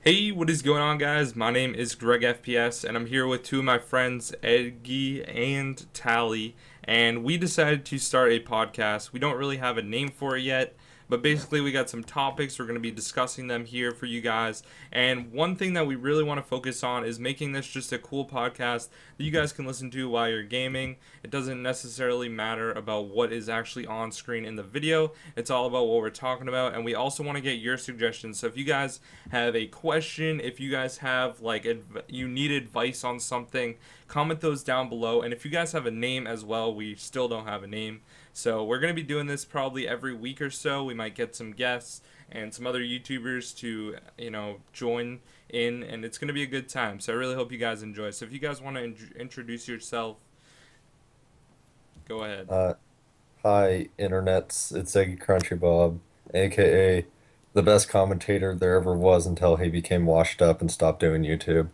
Hey, what is going on, guys? My name is GregFPS, and I'm here with two of my friends, Eggy and Tally, and we decided to start a podcast. We don't really have a name for it yet, but basically, we got some topics. We're going to be discussing them here for you guys. And one thing that we really want to focus on is making this just a cool podcast that you guys can listen to while you're gaming. It doesn't necessarily matter about what is actually on screen in the video, it's all about what we're talking about. And we also want to get your suggestions. So if you guys have a question, if you guys have you need advice on something, comment those down below. And if you guys have a name as well, we still don't have a name. So we're going to be doing this probably every week or so. We might get some guests and some other YouTubers to, join in, and it's going to be a good time. So I really hope you guys enjoy. So if you guys want to introduce yourself, go ahead. Uh, Hi, internets. It's Eggy Crunchy Bob, aka the best commentator there ever was until he became washed up and stopped doing YouTube.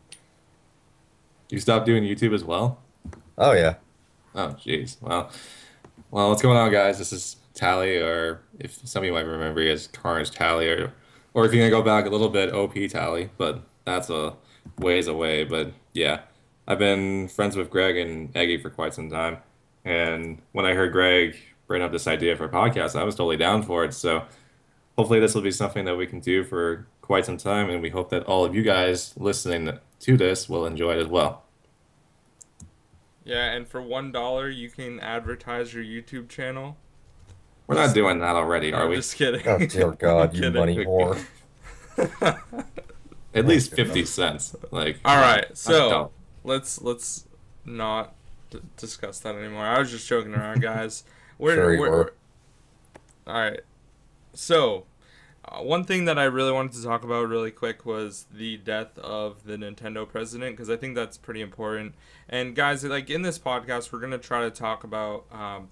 You stopped doing YouTube as well? Oh yeah, Oh, jeez. Well, what's going on, guys? This is Tally, or if some of you might remember me as Carnage Tally, or if you're gonna go back a little bit, OP Tally, but that's a ways away. But yeah, I've been friends with Greg and Eggy for quite some time, and when I heard Greg bring up this idea for a podcast, I was totally down for it. So hopefully, this will be something that we can do for quite some time, and we hope that all of you guys listening to this will enjoy it as well. Yeah, and for $1, you can advertise your YouTube channel. We're not Just doing that already, no, are I'm we? just kidding. oh dear I'm God, you kidding. money whore. At Oh least 50 God, cents. Like, All come on. right, That's so dumb. let's not discuss that anymore. I was just joking around, guys. We're sure you we're were. all right. So, one thing that I really wanted to talk about really quick was the death of the Nintendo president, because I think that's pretty important. And guys, like in this podcast, we're gonna try to talk about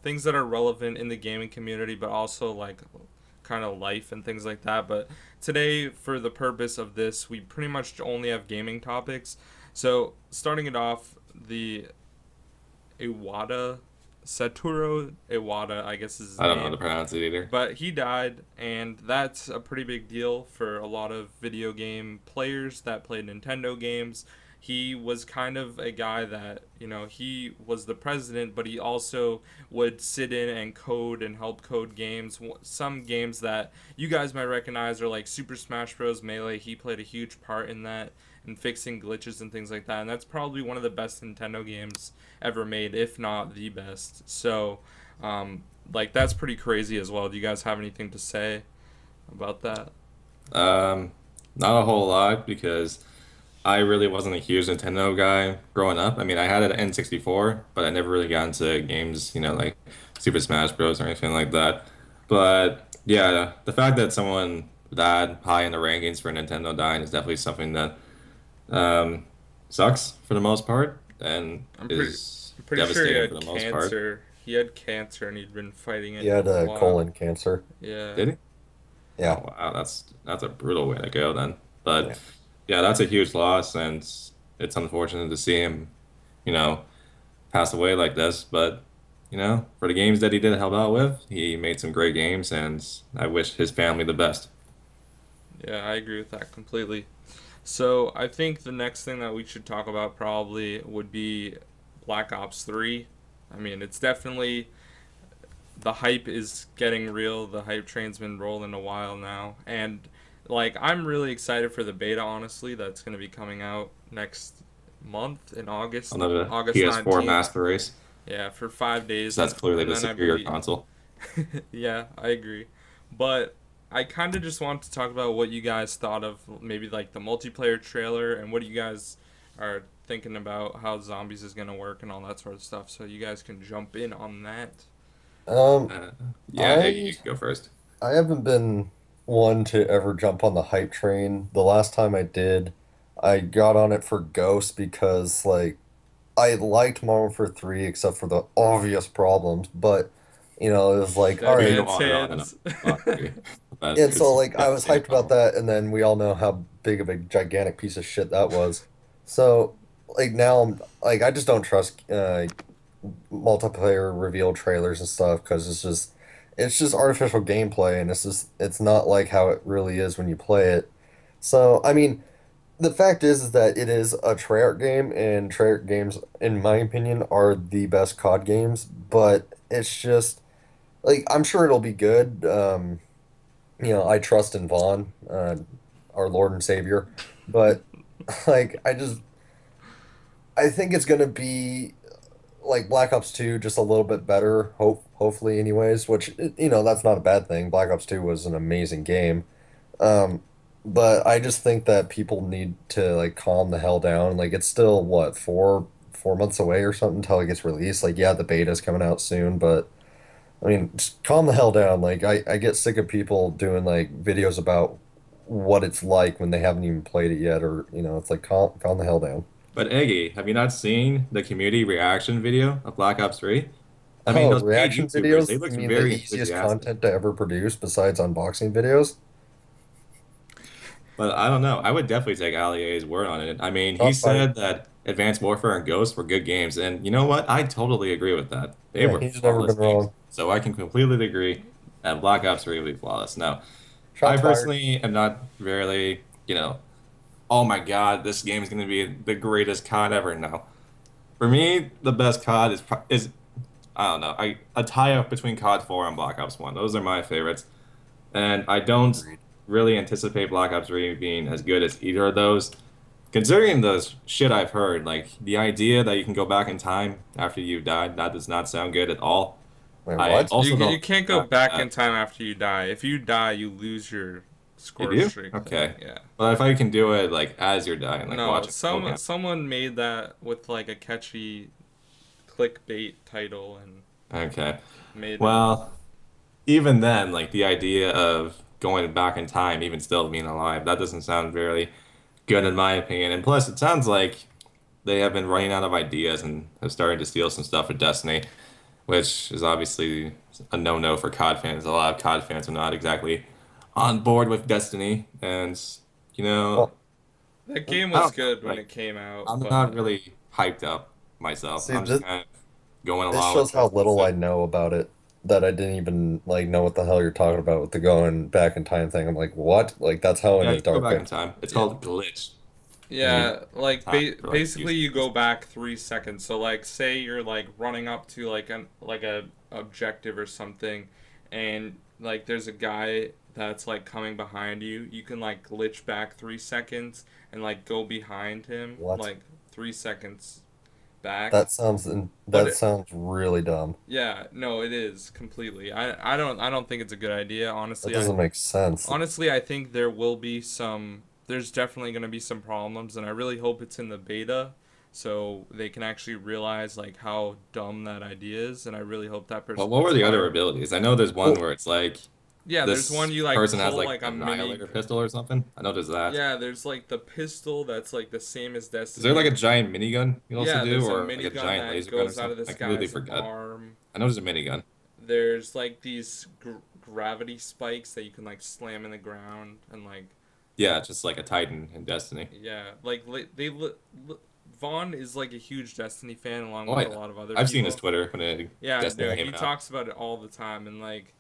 things that are relevant in the gaming community, but also like kind of life and things like that. But today, for the purpose of this, we pretty much only have gaming topics. So starting it off, the Iwata Satoru Iwata, I guess is his I don't know how to name, pronounce it either. but he died, and that's a pretty big deal for a lot of video game players that played Nintendo games. He was kind of a guy that, he was the president, but he also would sit in and code and help code games. Some games that you guys might recognize are like Super Smash Bros. Melee. He played a huge part in that and fixing glitches and things like that. And that's probably one of the best Nintendo games ever made, if not the best. So, that's pretty crazy as well. Do you guys have anything to say about that? Um, Not a whole lot because I really wasn't a huge Nintendo guy growing up. I mean, I had an N64, but I never really got into games, like Super Smash Bros. Or anything like that. But yeah, the fact that someone that high in the rankings for Nintendo dying is definitely something that um, sucks for the most part and I'm pretty is I'm pretty sure he devastating for had the most part. cancer. He had cancer and he'd been fighting He it had for a while. colon cancer. Yeah. Did he? Oh Yeah, wow, that's a brutal way to go then. But yeah. yeah, that's a huge loss, and it's unfortunate to see him, you know, pass away like this. But for the games that he did help out with, he made some great games, and I wish his family the best. Yeah, I agree with that completely. So, I think the next thing that we should talk about probably would be Black Ops 3. I mean, it's definitely the hype is getting real. The hype train's been rolling a while now, and I'm really excited for the beta. Honestly, that's going to be coming out next month in August, Another August PS4 19th. Master Race. Yeah, for 5 days, That's clearly and the then I superior believe. console. Yeah, I agree, but I kind of just want to talk about what you guys thought of maybe like the multiplayer trailer and what you guys are thinking about how zombies is going to work and all that sort of stuff. So you guys can jump in on that. Um, Uh, yeah, hey, I you can go first. I haven't been one to ever jump on the hype train. The last time I did, I got on it for Ghost because I liked Modern Warfare 3 except for the obvious problems, but it was like, all Dead We can right. go man's on and on and on. hands. But And so it's I was devastating hyped about problem. that, and then we all know how big of a gigantic piece of shit that was. So now I'm I just don't trust multiplayer reveal trailers and stuff because it's just artificial gameplay, and it's not like how it really is when you play it. So I mean. the fact is that it is a Treyarch game, and Treyarch games, in my opinion, are the best COD games. But it's just like I'm sure it'll be good. I trust in Vaughn, our Lord and Savior. But like, I think it's gonna be like Black Ops 2, just a little bit better. Hopefully, anyways. Which that's not a bad thing. Black Ops 2 was an amazing game. Um, but I just think that people need to like calm the hell down. Like it's still what, 4 months away or something until it gets released. Like yeah, the beta's coming out soon, but I mean, just calm the hell down. Like I get sick of people doing like videos about what it's like when they haven't even played it yet, or it's like calm the hell down. But Eggy, have you not seen the community reaction video of Black Ops 3? I mean, Oh, those paid reaction YouTubers, they videos? You looked mean the very easiest enthusiastic. content to ever produce besides unboxing videos? But I don't know. I would definitely take Allier's word on it. I mean, he Shots fired. said that Advanced Warfare and Ghost were good games, and you know what? I totally agree with that. They Yeah, were he's never flawless been games. wrong. So I can completely agree that Black Ops 3 will be flawless. Now, I Shots fired. personally am not really, oh my God, this game is going to be the greatest COD ever. No. For me, the best COD is I don't know, a tie-up between COD 4 and Black Ops 1. Those are my favorites. And I don't Agreed. really anticipate Black Ops 3 being as good as either of those. Considering the shit I've heard, like the idea that you can go back in time after you've died, that does not sound good at all. Wait, I what? also You don't can't go back back in that. time after you die. If you die, you lose your You score do? streak thing. Okay. Yeah. But if I can do it like as you're dying, like No, watch it go down. someone made that with like a catchy clickbait title and Okay. made it. Well, even then, like the idea of going back in time, even still being alive, that doesn't sound very good in my opinion. And plus, it sounds like they have been running out of ideas and have started to steal some stuff with Destiny, which is obviously a no-no for COD fans. A lot of COD fans are not exactly on board with Destiny, and you know, Well, That game I was don't know. good when Like, it came out, I'm not but really hyped up myself. see, I'm just this kind of going this along with shows how what's little I said. know about it. That I didn't even like know what the hell you're talking about with the going back in time thing. I'm like, what? Like that's how in Yeah, the you can go dark back in I. time. It's yeah, called glitch. And you go yeah, back in like time for like a few basically you go seconds. back 3 seconds. So like, say you're like running up to like a objective or something, and like there's a guy that's like coming behind you. You can like glitch back 3 seconds and like go behind him What? like 3 seconds back. That But sounds really dumb. yeah, no, it is completely. I don't think it's a good idea. That Honestly, doesn't make sense. I think there will be some. There's definitely going to be some problems, and I really hope it's in the beta, so they can actually realize like how dumb that idea is, and I really hope that But person what were gets the other fired. abilities? I know there's one Well, where it's like Yeah, there's one this you like person has pull like like a an mini. annihilator pistol or something. I know there's that. Yeah, there's like the pistol that's like the same as Is there like Destiny. a giant minigun you can also Yeah, do, there's a or like a minigun giant that laser gun or goes out of something? I this completely guy's forgot. arm. I know there's a minigun. There's like these gravity spikes that you can like slam in the ground and like Yeah, just like a Titan in Destiny. yeah, like Vaughn is like a huge Destiny fan along Oh with a yeah, lot of other I've seen his people. Twitter when Yeah, Destiny no, came he out. talks about it all the time, and like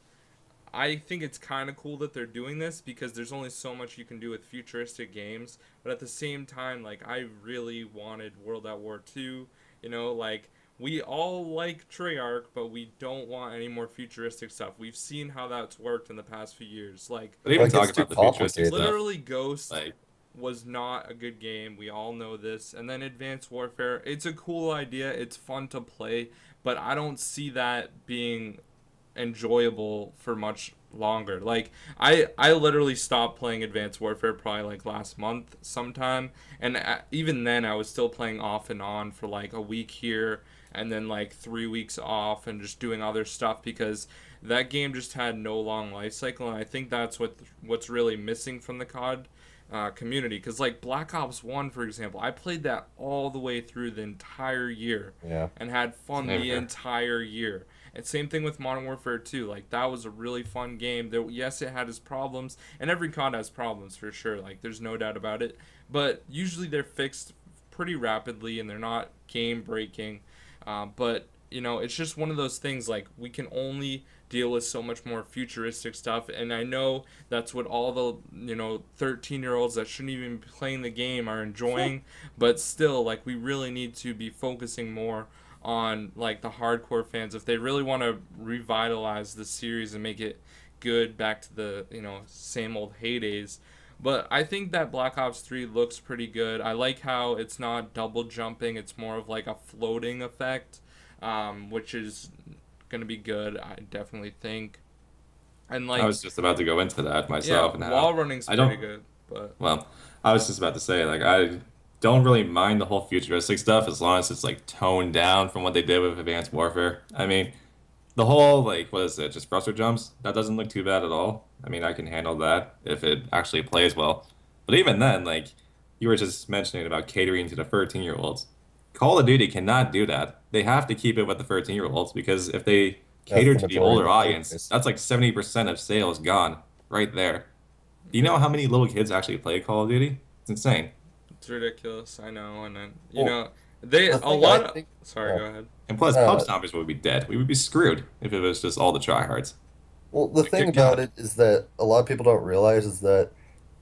I think it's kind of cool that they're doing this because there's only so much you can do with futuristic games, but at the same time, like I really wanted World at War 2, like we all like Treyarch, but we don't want any more futuristic stuff. We've seen how that's worked in the past few years. Like But even well, it talk gets too about the futuristic complicated. stuff, literally Ghost like was not a good game. We all know this. And then Advanced Warfare, it's a cool idea. It's fun to play, but I don't see that being enjoyable for much longer. Like I literally stopped playing Advanced Warfare probably like last month sometime, and even then I was still playing off and on for like a week here and then like 3 weeks off and just doing other stuff because that game just had no long life cycle, and I think that's what's really missing from the COD community. Because like Black Ops 1, for example, I played that all the way through the entire year Yeah. and had fun same the here. entire year. And same thing with Modern Warfare 2. Like that was a really fun game. There, yes, it had its problems, and every COD has problems for sure. Like there's no doubt about it. But usually they're fixed pretty rapidly, and they're not game breaking. But it's just one of those things. Like we can only deal with so much more futuristic stuff. And I know that's what all the 13-year-olds that shouldn't even be playing the game are enjoying, but still, like, we really need to be focusing more on like the hardcore fans if they really want to revitalize the series and make it good back to the same old heydays. But I think that Black Ops 3 looks pretty good. I like how it's not double jumping, it's more of like a floating effect, which is going to be good, I definitely think. And I like, was just about to go into that yeah, myself and wall how running's I pretty don't. good, but Well, I was just about to say, like, I don't really mind the whole futuristic stuff as long as it's like toned down from what they did with Advanced Warfare. I mean, the whole like what is it, just thruster jumps? That doesn't look too bad at all. I mean, I can handle that if it actually plays well. But even then, like you were just mentioning about catering to the 13-year-olds. Call of Duty cannot do that. They have to keep it with the 13-year-olds because if they That's cater the to the majority older of the player audience, base. that's like 70% of sales gone right there. Do you know yeah, how many little kids actually play Call of Duty? It's insane. it's ridiculous. I know, and then Well, they the a thing I lot of. think, Sorry, go oh, ahead. And plus, pub uh, stompers would be dead. We would be screwed if it was just all the tryhards. well, the Like, thing good about God. it is that a lot of people don't realize is that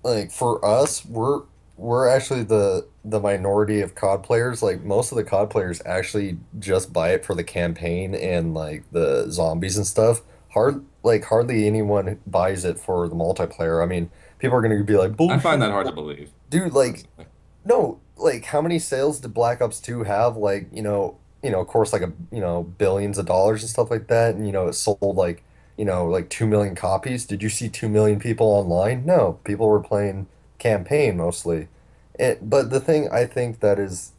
like for us, we're actually the minority of COD players. Like most of the COD players actually just buy it for the campaign and like the zombies and stuff. Hardly anyone buys it for the multiplayer. I mean, people are gonna be like, I find bullshit, that hard to believe, dude. Like, personally. no, like how many sales did Black Ops 2 have? Like, of course, like billions of dollars and stuff like that, and it sold like, like 2 million copies. Did you see 2 million people online? No, people were playing campaign mostly. But the thing I think that is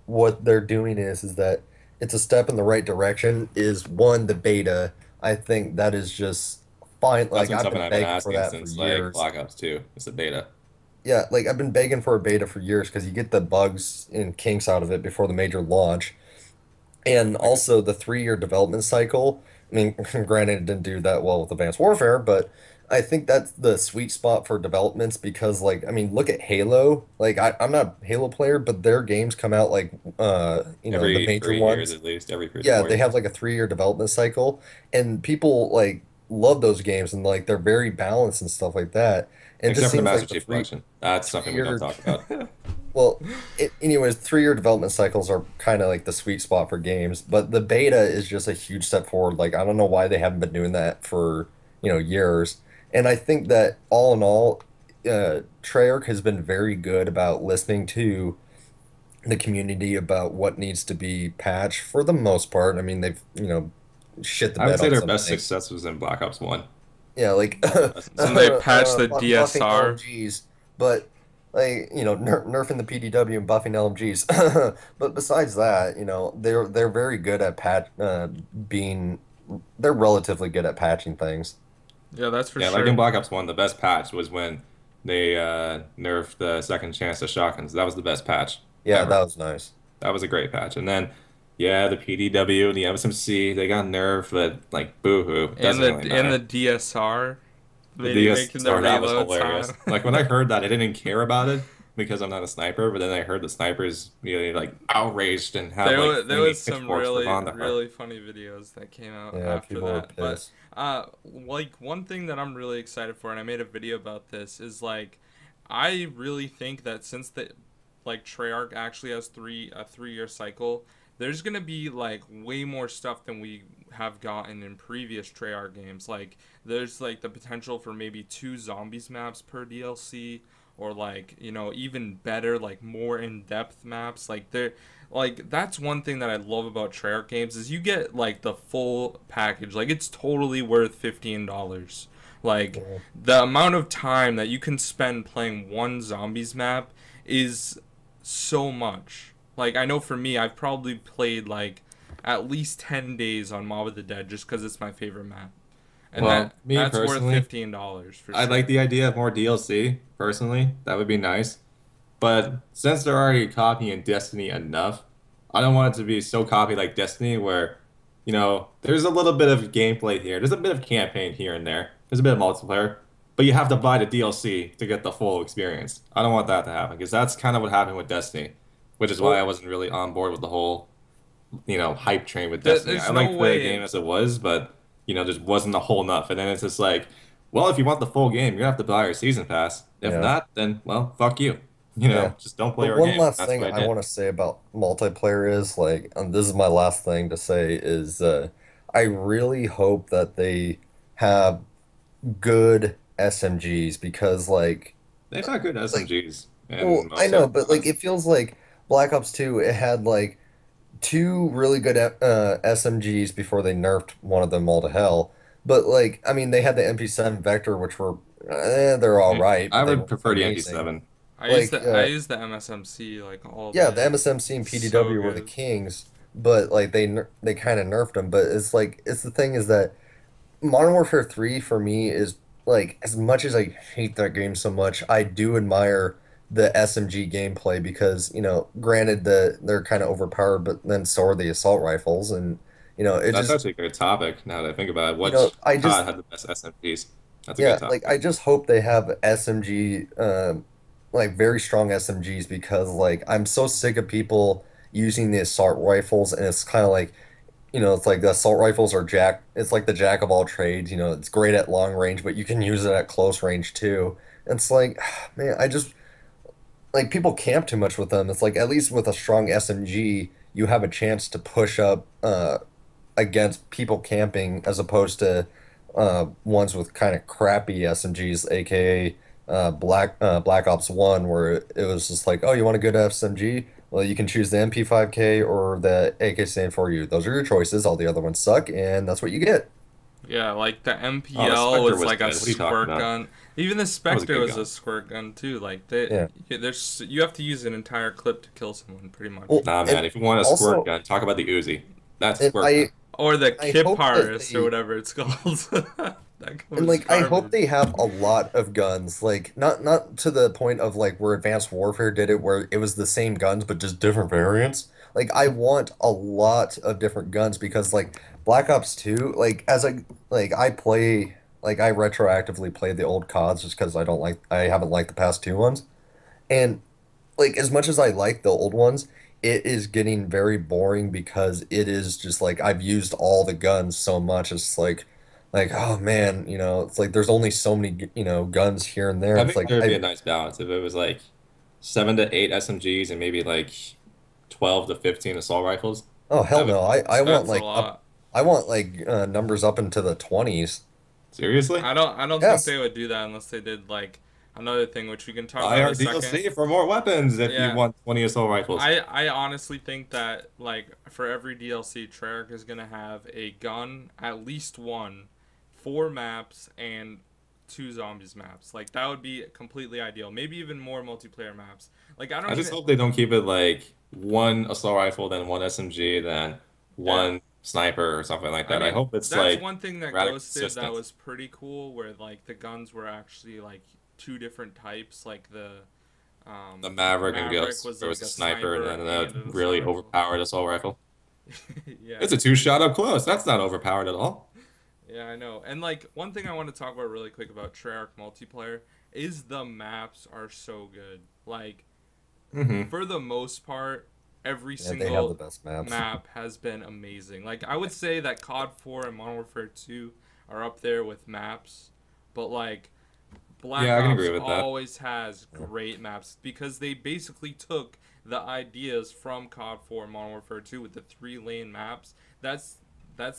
what they're doing is that it's a step in the right direction. Is one, the beta. I think that is just fine. That's Like been I've something been I've been begging for asking that for since like years. Black Ops 2. It's a beta. Yeah, like I've been begging for a beta for years because you get the bugs and kinks out of it before the major launch. And Okay. also the 3-year development cycle. I mean, granted, it didn't do that well with Advanced Warfare, but I think that's the sweet spot for developments because, like, I mean, look at Halo. Like, I'm not a Halo player, but their games come out like, the Every major 3 years ones. at least, every three to Yeah, four they have years. like a 3-year development cycle, and people like love those games and like they're very balanced and stuff like that. And it just Except for the seems Master like the Chief three Collection. That's three something we don't year talk about. well, anyways, 3-year development cycles are kind of like the sweet spot for games, but the beta is just a huge step forward. Like, I don't know why they haven't been doing that for, years. And I think that all in all, Treyarch has been very good about listening to the community about what needs to be patched for the most part. I mean, they've, shit the I would bed say on their some best things. success was in Black Ops 1. Yeah, like That's When insane. they patched the buffing DSR. LMGs, but like nerfing the PDW and buffing LMGs. But besides that, they're very good at being they're relatively good at patching things. Yeah, that's for Yeah, like in sure. Black Ops 1, the best patch was when they nerfed the second chance to shotguns. That was the best patch Yeah, that ever. was nice. That was a great patch. And then, yeah, the PDW and the MSMC, they got nerfed, but like, boo-hoo. It And doesn't really the matter. DSR, The making the DSR, that was reload time. hilarious. Like, when I heard that, I didn't care about it because I'm not a sniper, but then I heard the snipers, like, outraged and have, like, There was flaming some pitchforks for Vonderhaar. really funny videos that came out Yeah, after people were that. But pissed. like one thing that I'm really excited for, and I made a video about this, is like I really think that since the like Treyarch actually has 3-year cycle, there's gonna be like way more stuff than we have gotten in previous Treyarch games. Like there's like the potential for maybe 2 zombies maps per DLC, or like even better, like more in-depth maps. Like they're like that's one thing that I love about Treyarch games is you get like the full package. Like it's totally worth $15. Like Yeah. the amount of time that you can spend playing one zombies map is so much. Like I know for me, I've probably played like at least 10 days on Mob of the Dead just because it's my favorite map, and Well, me that's worth personally, $15 for I like sure. the idea of more DLC, personally. That would be nice. But since they're already copying Destiny enough, I don't want it to be so copied like Destiny where, there's a little bit of gameplay here. There's a bit of campaign here and there. There's a bit of multiplayer. But you have to buy the DLC to get the full experience. I don't want that to happen because that's kind of what happened with Destiny, which is why I Well, wasn't really on board with the whole, hype train with Destiny. There's I no liked the way. game as it was, but just wasn't a whole enough. And then it's just like, well, if you want the full game, you're gonna have to buy our season pass. If Yeah. not, then well, fuck you. Yeah. Just don't The play our one game. last That's thing what I I did. want to say about multiplayer is like, and this is my last thing to say is I really hope that they have good SMGs because They've had good like SMGs well, in I most know, of but the like it feels like Black Ops 2 it had like two really good SMGs before they nerfed one of them all to hell. But like I mean they had the MP7 Vector which were they're all right, I but they would weren't prefer the amazing. MP7. I Like use the MSMC like all yeah, the day. MSMC and It's so PDW were the good. kings, but like they kind of nerfed them. But it's like it's the thing is that Modern Warfare 3 for me is like as much as I hate that game so much, I do admire the SMG gameplay because, granted they're kind of overpowered, but then so are the assault rifles and it That's just actually a good topic now that I think about it. Which I COD just had the best SMGs? That's a good yeah, like topic. I just hope they have SMG like very strong SMGs because like I'm so sick of people using the assault rifles and it's kind of like it's like the assault rifles are it's like the jack of all trades, it's great at long range, but you can use it at close range too. It's like, man, I just like people camp too much with them. It's like at least with a strong SMG, you have a chance to push up against people camping as opposed to ones with kind of crappy SMGs, aka Black Ops 1, where it was just like, oh, you want a good SMG? Well, you can choose the MP5K or the AK-74U. Those are your choices. All the other ones suck, and that's what you get. Yeah, like the Oh, the MPL Spectre was was like a good. What are you talking squirt about? gun. Even the That was a Spectre good was a gun. squirt gun too. Like Yeah. there's you have to use an entire clip to kill someone pretty much. Well, Nah, and man. If you want a squirt also, gun, talk about the Uzi. That's and squirt gun. Or the I hope that Kiparis or they whatever it's called. That gun And was like I hope garbage. they have a lot of guns, like not to the point of like where Advanced Warfare did it, where it was the same guns but just different variants. Like I want a lot of different guns because like Black Ops 2, like I play I retroactively play the old CODs just because I haven't liked the past two ones. And like as much as I like the old ones, it is getting very boring because it is just like I've used all the guns so much. It's like oh man, it's like there's only so many, guns here and there. I It's think like there would be I a nice balance if it was like 7 to 8 SMGs and maybe like 12 to 15 assault rifles. oh hell That would no. I want That's a like up lot. I want like numbers up into the 20s. seriously I don't think Yes. they would do that unless they did like another thing which we can talk buy about in our a second. DLC for more weapons if you Yeah. want 20 assault rifles. I honestly think that like for every DLC, Treyarch is gonna have a gun, at least one, 4 maps and 2 zombies maps. Like that would be completely ideal. Maybe even more multiplayer maps. Like I I don't just even. hope they don't keep it like one assault rifle, then one SMG, then Yeah. one sniper or something like I that. I mean hope it's that's like one thing that radically Ghost did that consistent. was pretty cool, where like the guns were actually like two different types. Like The Maverick and Maverick Ghost, was there like was a a sniper and sniper then a and an assault really rifle. overpowered assault rifle. Yeah. It's a two-shot up close. That's not overpowered at all. Yeah, I know. And like one thing I want to talk about really quick about Treyarch multiplayer is the maps are so good. Like Hmm. for the most part, every Yeah, they have the single best maps. map has been amazing. Like I would say that COD 4 and Modern Warfare 2 are up there with maps, but like Black Yeah, I can Ops agree with that. always has Yeah. great maps because they basically took the ideas from COD 4 and Modern Warfare 2 with the 3 lane maps. That's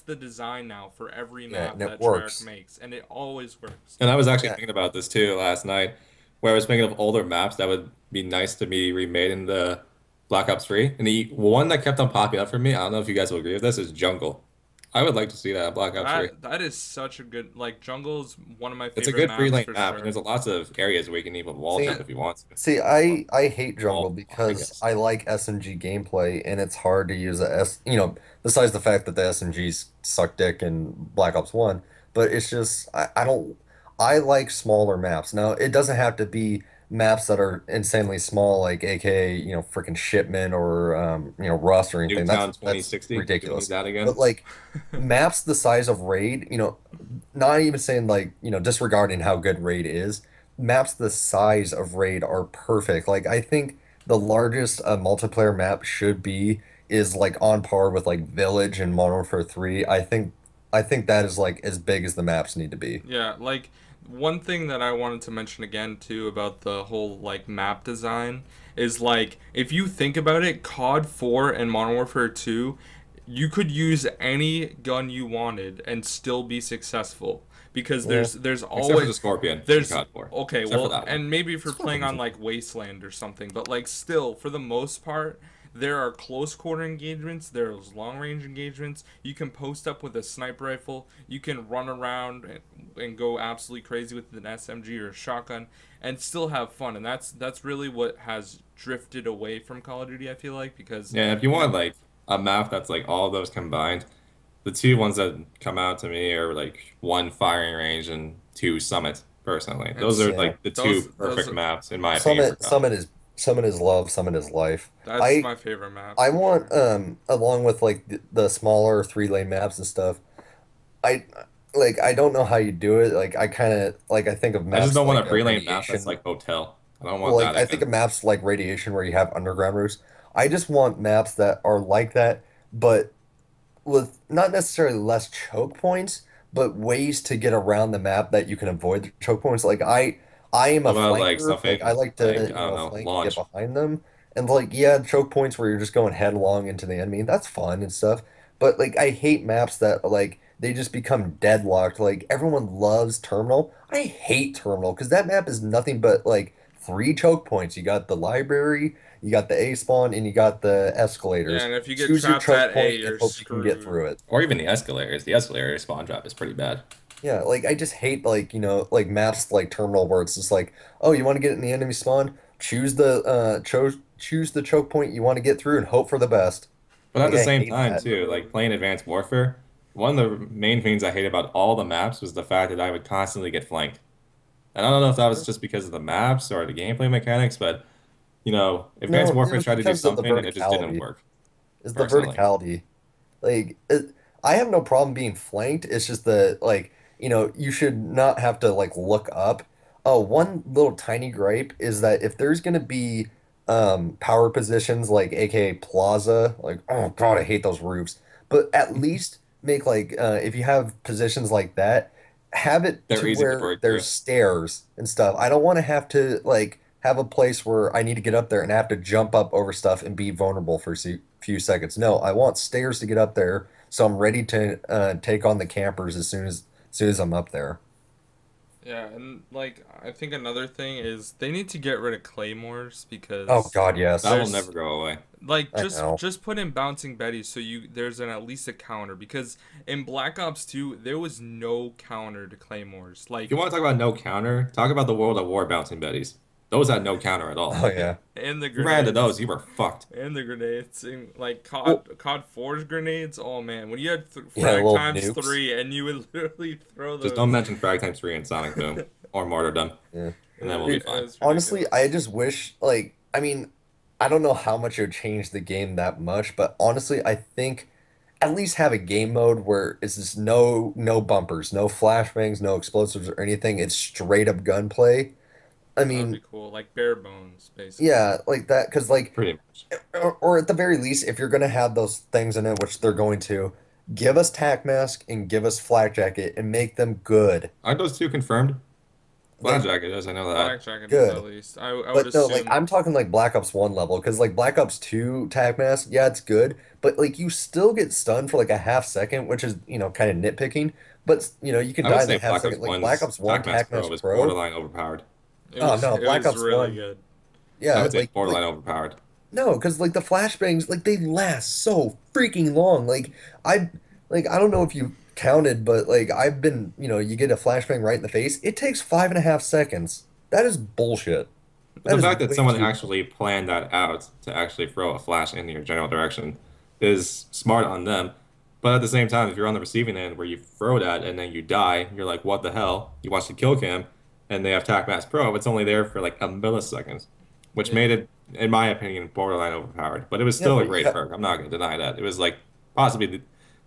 the design now for every Yeah, map and it that Treyarch works. makes, and it always works. And I was actually Yeah. thinking about this too last night, where I was thinking of older maps that would be nice to be remade in the Black Ops 3. And the one that kept on popping up for me, I don't know if you guys will agree with this, is Jungle. I would like to see that in Black Ops 3. That is such a good like Jungle's one of my It's a favorite good free maps lane for map, and sure. there's lots of areas where you can even wall See, jump if you want to. See, Or I hate Jungle wall, I because guess. I like SMG gameplay and it's hard to use besides the fact that the SMGs suck dick in Black Ops 1, but it's just I don't I like smaller maps. Now, it doesn't have to be maps that are insanely small like aka, freaking Shipment or Rust or anything. That's Nuketown that's 2060, do we need ridiculous. that But again? like maps the size of Raid, not even saying like, disregarding how good Raid is, maps the size of Raid are perfect. Like I think the largest multiplayer map should be is like on par with like Village and Modern Warfare 3. I think that is like as big as the maps need to be. Yeah, like one thing that I wanted to mention again too about the whole like map design is like if you think about it, COD 4 and Modern Warfare 2, you could use any gun you wanted and still be successful because Yeah. there's Except for the always Scorpion in there's COD 4. okay, Except for well, that one. and maybe if you're playing Scorpion's on like Wasteland or something, but like still for the most part there are close quarter engagements, there's long range engagements. You can post up with a sniper rifle, you can run around and go absolutely crazy with an SMG or a shotgun and still have fun. And that's really what has drifted away from Call of Duty, I feel like, because Yeah, if you you want know, like a map that's like all of those combined, the two ones that come out to me are like one firing range and two summit, personally. and Those are Yeah. like the two those perfect maps in my opinion for Summit COD. Summit is love, Summit is life. that's I my favorite map I for want sure. along with like the smaller 3 lane maps and stuff. I I don't know how you do it. Like I kind of like I think of I just maps don't want like a free lane map that's Radiation. like hotel. I don't Well, want like that I think again. of maps like Radiation where you have underground routes. I just want maps that are like that, but with not necessarily less choke points, but ways to get around the map that you can avoid the choke points. Like I am How a about like flanker. Like I something like like to, I don't know, flank and get launch? behind them. And like yeah, choke points where you're just going headlong into the enemy. That's fun and stuff. But like I hate maps that like they just become deadlocked. Like everyone loves Terminal. I hate Terminal because that map is nothing but like 3 choke points. You got the library, you got the A spawn, and you got the Yeah, escalators. and if you get Choose your trapped choke at A, point and you're hope you can get screwed. through it. Or even the escalators. The escalator spawn drop is pretty bad. Yeah, like I just hate like, like maps like Terminal where it's just like, oh, you want to get in the enemy spawn? Choose the choke point you want to get through and hope for the best. But at Like the I same hate time, that. too, like playing Advanced Warfare, one of the main things I hate about all the maps was the fact that I would constantly get flanked. And I don't know if that was just because of the maps or the gameplay mechanics, but Advanced No, it Warfare was tried to do because of the something and it just didn't verticality. work, It's the personally. verticality. Like I have no problem being flanked. It's just that like, you should not have to like look up. Oh, one little tiny gripe is that if there's gonna be power positions like AKA Plaza, like oh God, I hate those roofs. But at least make like if you have positions like that, have it They're to easy to where break there's through. stairs and stuff. I don't want to have to like have a place where I need to get up there and have to jump up over stuff and be vulnerable for a few seconds. No, I want stairs to get up there so I'm ready to take on the campers as soon as I'm up there. Yeah, and like I think another thing is they need to get rid of claymores Oh because God, That yes. will there's never go away. like I know. just put in bouncing betties so you there's an at least a counter because in Black Ops 2 there was no counter to claymores. If you Like want to talk about no counter, talk about the World of War bouncing betties. Those had no counter at all. Oh yeah. and the If you ran into those, grenades. you were fucked. And the grenades, and like Well, COD 4's grenades. Oh man, when you had yeah, frag little times nukes. 3, and you would literally throw Just don't those. mention Frag Times 3 and Sonic Boom or Martyrdom, Yeah. and then we'll be Dude, fine. It's honestly, I ridiculous. just wish like I mean, I don't know how much it would change the game that much, but honestly, I think at least have a game mode where it's just no bumpers, no flashbangs, no explosives or anything. It's straight up gunplay. I That would be mean, cool, like bare bones, basically. yeah, like that, because like, Pretty much. or at the very least, if you're gonna have those things in it, which they're going to, give us tac mask and give us flak jacket and make them good. Aren't those two confirmed? Flat Like Jacket is, I know that. Black Jacket is at good. least. I would But no, like assume. I'm talking like Black Ops 1 level, because like Black Ops 2 tac mask, yeah, it's good, but like you still get stunned for like a half second, which is, kind of nitpicking. But you can I would die in say that half Black Ops second. Like Black 1's Ops 1 TAC Mask tac Pro mask was pro. borderline overpowered. Oh no, It Black was Ops really 1. good. I Yeah, would say borderline overpowered. no, because like the flashbangs, like they last so freaking long. I, I don't know if you counted, but like I've been, you get a flashbang right in the face. It takes 5.5 seconds. That is bullshit. But That the is fact that way someone too long. actually planned that out to actually throw a flash in your general direction is smart on them. But at the same time, if you're on the receiving end where you throw that and then you die, you're like, what the hell? You watch the kill cam and they have TAC Mask Pro. It's only there for like a millisecond, which Yeah. made it, in my opinion, borderline overpowered. But it was Yeah, still a but you great have, perk. I'm not going to deny that. It was like possibly,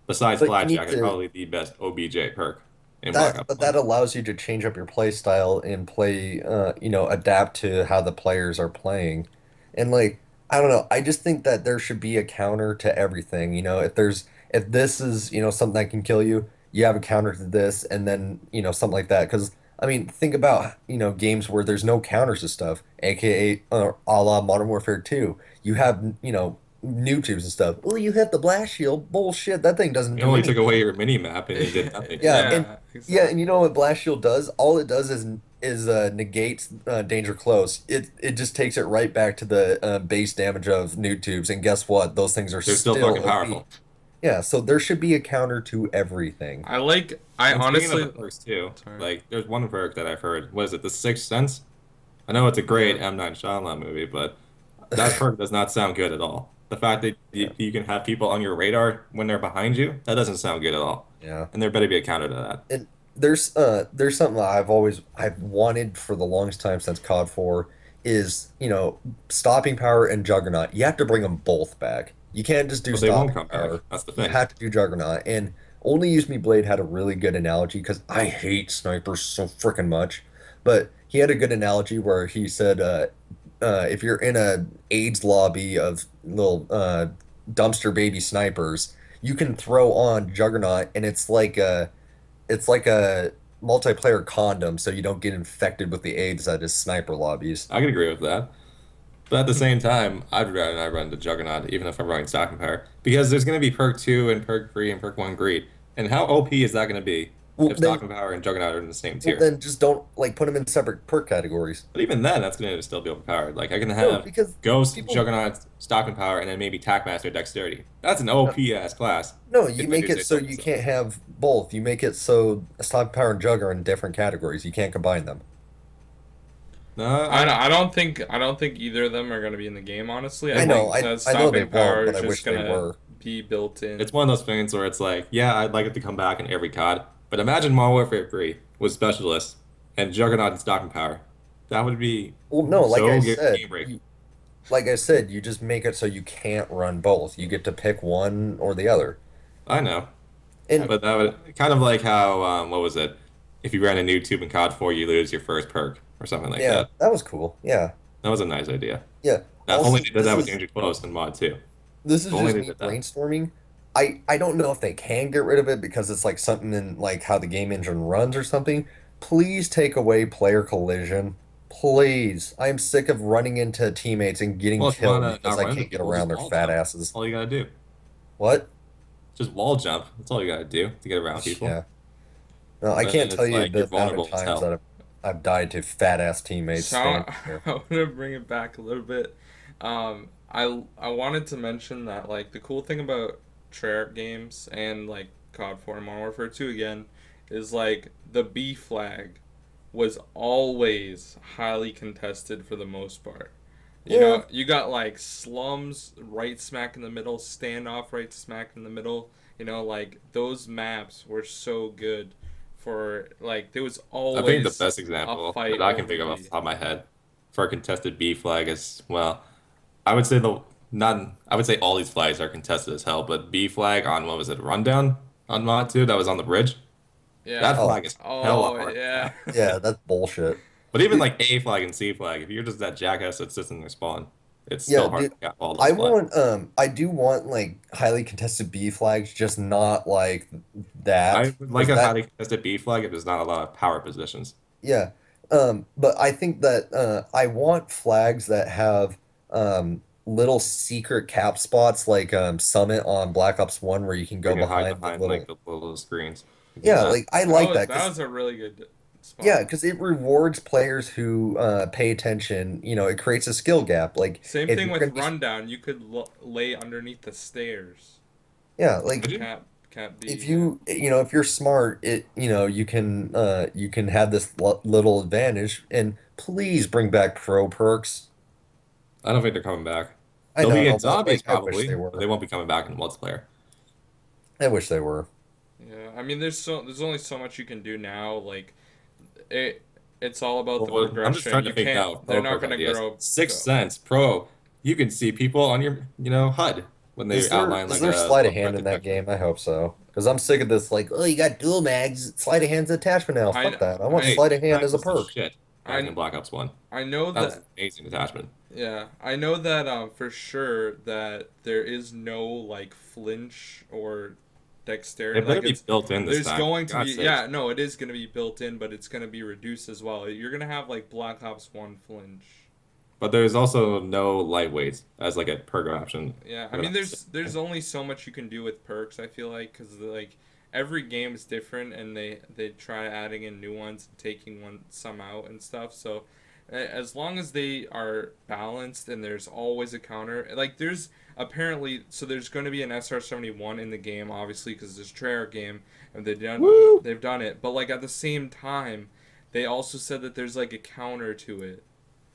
besides but you Flat need Jacket, to probably the best OBJ perk in Black that, Ops but 1. that allows you to change up your play style and play, adapt to how the players are playing. And like, I don't know, I just think that there should be a counter to everything. If this is, something that can kill you, you have a counter to this, and then, something like that. Because, I mean, think about, games where there's no counters to stuff, aka a la Modern Warfare 2. You have, new tubes and stuff. Well, you have the blast shield. Bullshit, that thing doesn't It do only took away anything. your mini map and it did nothing. Yeah, and Yeah, yeah, and exactly. you know what blast shield does? All it does is negates danger close. It just takes it right back to the base damage of new tubes, and guess what? Those things are They're still still fucking OP. powerful. Yeah, so there should be a counter to everything. I And speaking of the honestly, perks too, sorry. like there's one perk that I've heard. What is it? The Sixth Sense? I know it's a Yeah. great M. Night Shyamalan movie, but that perk does not sound good at all. The fact that Yeah, you can have people on your radar when they're behind you, that doesn't sound good at all. yeah. And there better be a counter to that. And there's something that I've wanted for the longest time since COD 4 is, stopping power and Juggernaut. You have to bring them both back. You can't just do But they won't stopping come back. power. That's the You thing. have to do Juggernaut. And Only Use Me Blade had a really good analogy because I hate snipers so freaking much. But he had a good analogy where he said, if you're in a AIDS lobby of little dumpster baby snipers, you can throw on Juggernaut, and it's like a multiplayer condom, so you don't get infected with the AIDS that is sniper lobbies. I can agree with that. But at the same time, I'd rather not run the Juggernaut, even if I'm running Stocking Power, because there's going to be perk 2 and perk 3 and perk 1 greed. And how OP is that going to be Well if then, Stocking Power and Juggernaut are in the same well tier? then, just don't like put them in separate perk categories. But even then, that's going to still be overpowered. Like, I can No, have because Ghost, people. Juggernaut, Stocking Power, and then maybe Tackmaster Dexterity. That's an No, OP ass class, no, if you I make do it say so so you myself. can't have both. You make it so stock power and jug are in different categories. You can't combine them. No, I don't think either of them are going to be in the game. Honestly, I I know, think I that I know they stopping won't, power but is I just wish going they to were. be built in. it's one of those things where it's like, yeah, I'd like it to come back in every COD, but imagine Modern Warfare 3 with Specialists and Juggernaut and Stocking Power. That would be Well, no, so said, game breaking. you just make it so you can't run both. You get to pick one or the other. I know. And But that would kind of like how what was it? If you ran a new tube in COD 4, you lose your first perk or something like yeah, that. that was cool. Yeah. That was a nice idea. Yeah. If only Also, they did that with Danger Close in Mod 2. this If is only just they me did that. brainstorming. I don't know if they can get rid of it because it's like something in like how the game engine runs or something. Please take away player collision. Please. I'm sick of running into teammates and getting Well, if you want killed to because not I run into can't get people, around just their wall fat jump. That's asses. all you gotta do. What? Just wall jump. That's all you gotta do to get around people. Yeah. No, I But then can't tell it's you like the you're amount of vulnerable as times that hell. So I've died to fat ass teammates So standing I, there. I want to bring it back a little bit. I wanted to mention that like the cool thing about Treyarch games and like COD 4 and Modern Warfare 2 again is like the B flag was always highly contested for the most part. You Yeah. know, you got like slums right smack in the middle, standoff right smack in the middle. You know, like those maps were so good for like there was I think the always best a example fight that I can over think of off the B. top of my head for a contested B flag is, well, I would say the not I would say all these flags are contested as hell, but B flag on what was it, Rundown on Mod 2 that was on the bridge? That Yeah. Oh, flag is hella Oh hard to yeah. cap. yeah, that's bullshit. But even Dude, like A flag and C flag, if you're just that jackass that sits in their spawn, it's yeah, still hard dude, to cap all those flags. I do want like highly contested B flags, just not like that. I would like Because a that, highly contested B flag if there's not a lot of power positions. yeah. But I think that I want flags that have little secret cap spots like Summit on Black Ops 1 where you can You go can hide behind the behind like little. the little screens. You can do Yeah, that. like I like that That because was a really good yeah, spot. because it rewards players who pay attention. It creates a skill gap. Like Same if thing you're with gonna be, Rundown. You could lay underneath the stairs. yeah, Would like you? Can't if be. Yeah. if you're smart, you can have this little advantage. And please bring back pro perks. I don't think they're coming back. I They'll be in know, but zombies like I wish probably, they but they were. won't be coming back in multiplayer. I wish they were. Yeah. I mean, there's only so much you can do now. Like it it's all about the Well, I'm just progression. trying to You think can't. now of They're pro not perk gonna ideas. grow. Sixth Go. Sense Pro, you can see people on your, HUD when they Is there outline is like there a sleight of little threat hand in that detection. game? I hope so. Because I'm sick of this. Like, oh, you got dual mags, sleight of hand's attachment now. Fuck I that. I want I Hey, sleight of hand as a practice the perk. shit back I in Black Ops 1. I know That was an that. amazing attachment. Yeah, I know that for sure that there is no like flinch or dexterity. It better Like be it's built in this there's time. going to be God's sakes. yeah, no, it is going to be built in, but it's going to be reduced as well. You're going to have like Black Ops 1 flinch. But there's also no lightweights as like a perk option. Yeah, I For mean, that. there's only so much you can do with perks. I feel like because like every game is different, and they try adding in new ones and taking some out and stuff. So as long as they are balanced and there's always a counter, like there's apparently so there's going to be an SR-71 in the game, obviously because it's a Treyarch game and Woo! they've done it. But like at the same time, they also said that there's like a counter to it.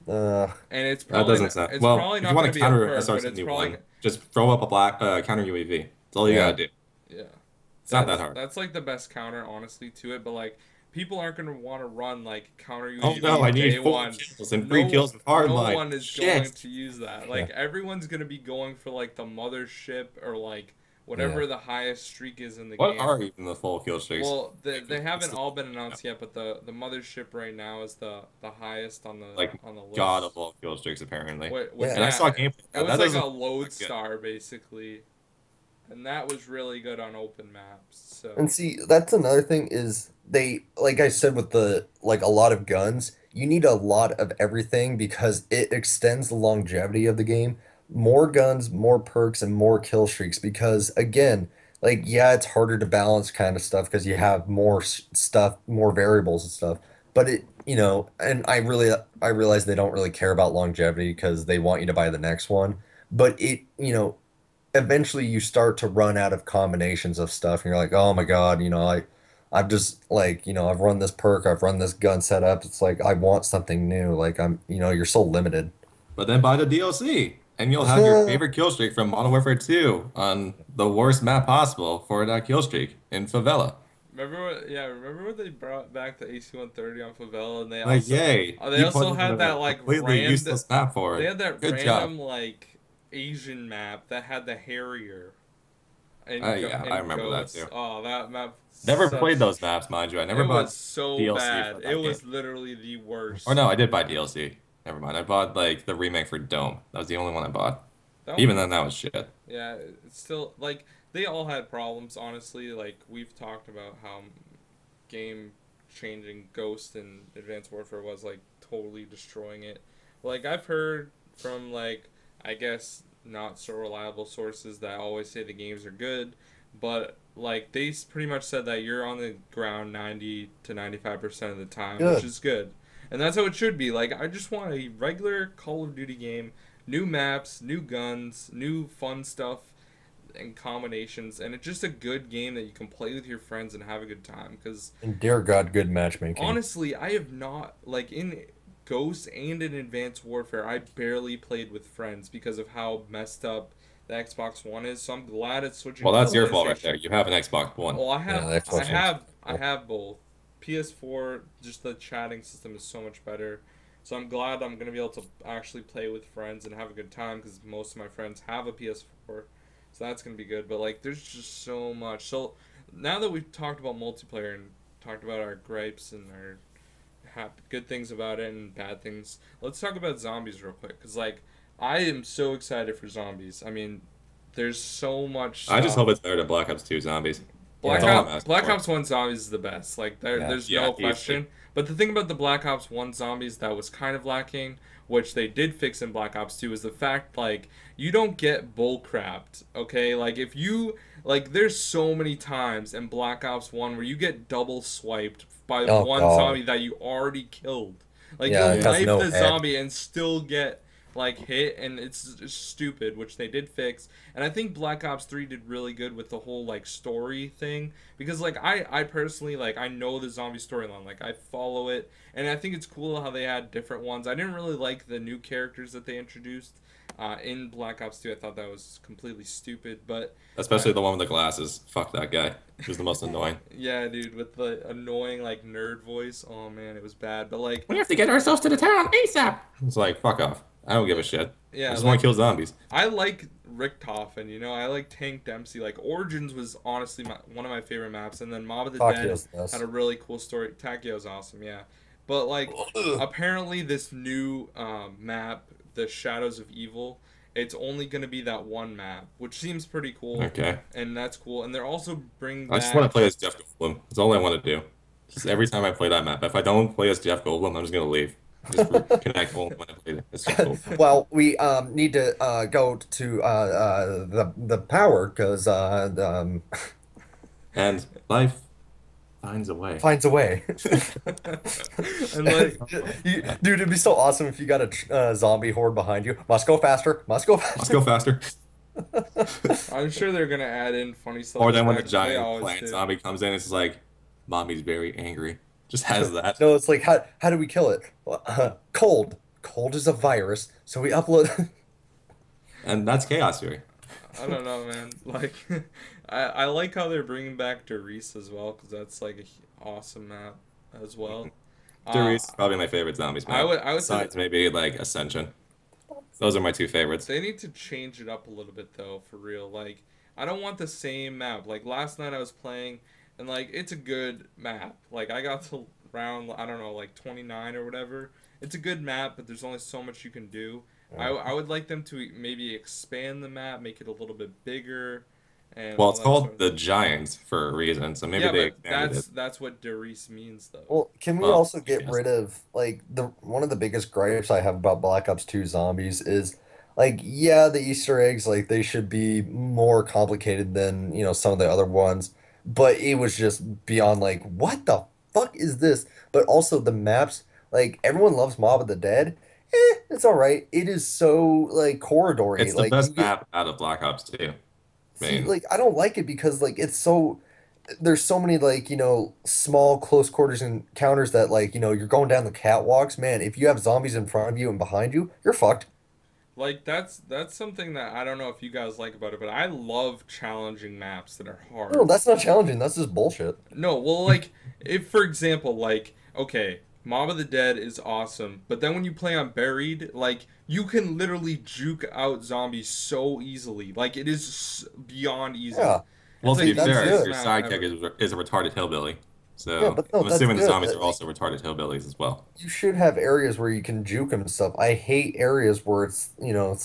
Uh, And That doesn't sound it's well. probably If you not going want to to be a counter perk, but it's probably SR-71, just throw up a black counter UAV. That's all you yeah. gotta do. yeah. It's not that hard. That's like the best counter, honestly, to it. But like, people aren't gonna want to run like counter Oh UAV no, I day need 4 one. kills and 3 kills with No hardline. one is going Shit. to use that. Like everyone's gonna be going for like the mothership or like whatever Yeah. the highest streak is in the What game. are even the full kill streaks? Well, they haven't all been announced yet, but the mothership right now is the highest on Like the list. god of all kill streaks apparently. Was Yeah. And I saw gameplay. It was That like doesn't a look good. lodestar basically, and that was really good on open maps. So And see, that's another thing is they, like I said, with the like a lot of guns, you need a lot of everything because it extends the longevity of the game. More guns, more perks, and more kill streaks because again, like yeah, it's harder to balance kind of stuff because you have more stuff, more variables and stuff. But it, and I realize they don't really care about longevity because they want you to buy the next one. But it, eventually you start to run out of combinations of stuff and you're like, oh my God, I've just like, I've run this perk, I've run this gun setup. It's like I want something new. Like you're so limited. But then buy the DLC, and you'll have your favorite kill streak from Modern Warfare 2 on the worst map possible for that kill streak in Favela. remember when they brought back the AC-130 on Favela, and Like, yay! they You also put it had in that a like completely useless map for they it. had that Good random job. like Asian map that had the Harrier. Yeah, I remember that Ghosts. too. Oh, that map. Never played those maps, mind you. I never It bought was so DLC bad. for It that was game. literally the worst. Or no, I did buy DLC. Never mind. I bought like the remake for Dome. That was the only one I bought. That Even one, then, that was shit. yeah, it's still like they all had problems. Honestly, like we've talked about how game changing Ghost and Advanced Warfare was like totally destroying it. Like I've heard from like I guess not so reliable sources that always say the games are good, but like they pretty much said that you're on the ground 90 to 95% of the time, which Good. is good. And that's how it should be. Like I just want a regular Call of Duty game, new maps, new guns, new fun stuff and combinations, and it's just a good game that you can play with your friends and have a good time because And dear God, good matchmaking. honestly, I have not like in Ghost and in Advanced Warfare, I barely played with friends because of how messed up the Xbox One is. So I'm glad it's switching Well, to that's the your fault right there. PlayStation. You have an Xbox One. Well, Yeah, the Xbox One's I have both. PS4, just the chatting system is so much better. So I'm glad I'm gonna be able to actually play with friends and have a good time because most of my friends have a PS4, so that's gonna be good. But like, there's just so much. So now that we've talked about multiplayer and talked about our gripes and our good things about it and bad things, let's talk about zombies real quick. Cause like, I am so excited for zombies. I mean, there's so much I just stuff. hope it's better than Black Ops 2 Zombies. Black, That's all I'm Ops, asking Black for. Ops 1 Zombies is the best. Like Yeah. there's Yeah, no easily. question. But the thing about the Black Ops 1 Zombies that was kind of lacking, which they did fix in Black Ops 2, is the fact like you don't get bull crapped. Okay, like if you like, there's so many times in Black Ops 1 where you get double swiped by Oh one God. zombie that you already killed. Like Yeah, you'll it has knife no the head. zombie and still get like hit, and it's just stupid, which they did fix. And I think Black Ops 3 did really good with the whole like story thing, because like I personally, like, I know the zombie storyline, like I follow it, and I think it's cool how they had different ones. I didn't really like the new characters that they introduced in Black Ops 2. I thought that was completely stupid, but Especially the one with the glasses. Fuck that guy. He was the most annoying. yeah, dude, with the annoying like nerd voice, oh man, it was bad. But like, We have to get ourselves to the town ASAP. It's like, fuck off. I don't give a shit. yeah, I just like, want to kill zombies. I like Richtofen, I like Tank Dempsey. Like Origins was honestly one of my favorite maps, and then Mob of the Dead Takio's the best. had a really cool story. Takio's awesome, yeah. But like, apparently this new map, the Shadows of Evil, it's only going to be that one map, which seems pretty cool, Okay. and that's cool. And they're also bringing I just want to back. play as Jeff Goldblum. That's all I want to do. Just every time I play that map. If I don't play as Jeff Goldblum, I'm just gonna leave. Just connect only when I play as Jeff Goldblum. Well, we need to go to the power because And life finds a way. finds a way. And like, Dude, it'd be so awesome if you got a zombie horde behind you. Must go faster. Must go Let's faster. go faster. I'm sure they're gonna add in funny stuff Or like then when that, the 'cause they giant always plant do. zombie comes in, it's like, Mommy's very angry. Just has that. No, it's like how do we kill it? Well, cold. Cold is a virus. So we upload. And that's chaos theory. I don't know, man. Like, I like how they're bringing back Doris as well, because that's like a awesome map as well. Darius is Uh, probably my favorite zombies map. I would say Besides maybe like Ascension. Those are my two favorites. they need to change it up a little bit though, for real. Like, I don't want the same map. Like last night I was playing, and like it's a good map. Like I got to round, I don't know, like 29 or whatever. It's a good map, but there's only so much you can do. I would like them to maybe expand the map, make it a little bit bigger, and Well, all it's that sort called of the thing. Giants for a reason, so maybe Yeah, they but expanded it. that's what Doris means though. Well, can we Well, also I get guess. rid of like the one of the biggest gripes I have about Black Ops 2 Zombies is like yeah, the Easter eggs like they should be more complicated than, some of the other ones, but it was just beyond like what the fuck is this? But also the maps, like everyone loves Mob of the Dead. It's all right. It is so like corridory. It's the Like you best get map out of Black Ops 2. I see mean, like I don't like it because like it's so there's so many like small close quarters encounters that like you're going down the catwalks, man, if you have zombies in front of you and behind you, you're fucked. Like that's something that I don't know if you guys like about it, but I love challenging maps that are No, hard. that's not challenging, that's just bullshit. No, well, like if for example, like okay, Mob of the Dead is awesome, but then when you play on Buried, like you can literally juke out zombies so easily. Like it is beyond easy. Yeah, well, It's to like be the that's fair, easiest good. your map sidekick ever. is a retarded hillbilly. Yeah, So but no, I'm that's assuming the good. zombies are also retarded hillbillies as well. You should have areas where you can juke them and stuff. I hate areas where it's